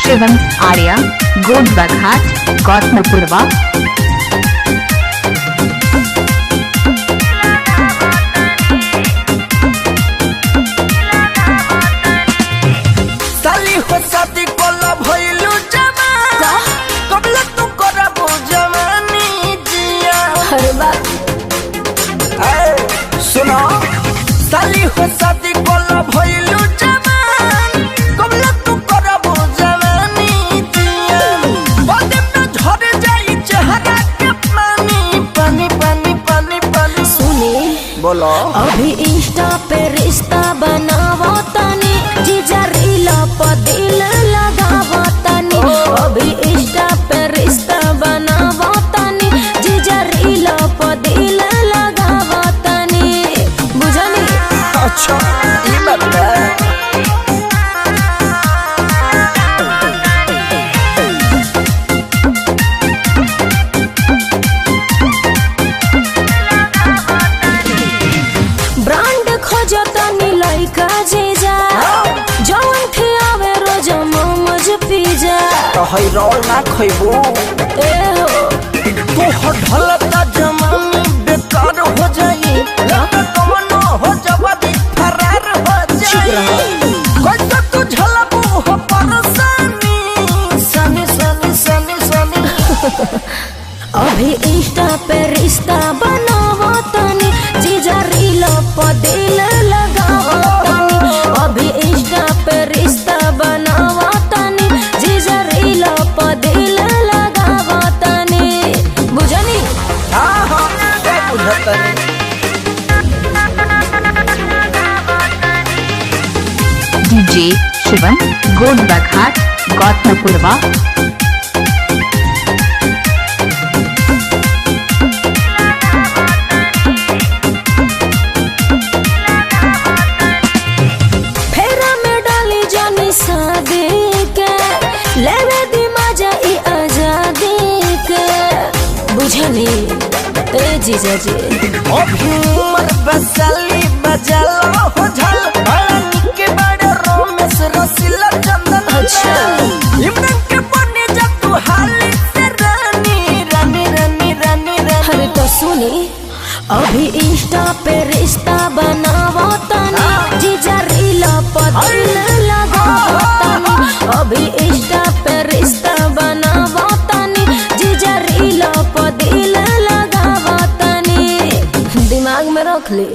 शिवम आर्या गोंडबाघाट गौतमपुरवा। साली हो शादी कोला भइलु जमा कबला तू करबो जवानी जिया। अरे बाप सुनो साली हो शादी कोला भइलु जमा कबला तू करबो जवानी जिया। बादे में झड़ जाई चेहरा के पानी पानी पानी पानी पानी। सुने बोलो अभी इंस्टा पे रिश्ता बनावा तनी जीजा रीला पर दिल लगावा तनी। अभी इंस्टा पे रिश्ता बनावा तनी जीजा रीला पर दिल लगावा तनी। बुझनी? अच्छा ये बात है। ब्रांड खोजतनी लइका जीजा जवन खियावे रोज मोमोज पिज्जा। तो हई रोल ना खइबू ए हो तो ढलता जमानी बेकार हो जाई। कमनो हो जवादी फरार हो जाई। कोई तो तू झलबू हो परेशानी सनी सनी सनी सनी। अभी इंस्टा पे रिश्ता बनावा तनी जीजा रीला पर दिल लगावा तनी। अभी इंस्टा पे रिश्ता बनावा तनी जीजा रीला पर दिल लगावा तनी। बुझनी? हाँ हाँ सब बुझतनी। डीजे शिवम गोंडबाघाट गौतमपुरवा। फेरा में डाली जानी शादी के लेवे दी मजा ई आजादी के। बुझनी? ए जीजा जी अभी उमर बसली बजला हो झल बड़नी के बड़े रोमेश रसीला चंदन। अच्छा। इमरान के बने जा तू हाली से रानी रानी रानी रानी रानी। अरे तो सुनी अभी इंस्टा पे रिश्ता बनावा तनी जीजा रीला पर दिल लगावा तनी। अभी इंस्टा पे रिश्ता बनावा तनी जीजा रीला पर दिल लगावा तनी। दिमाग में रख ले।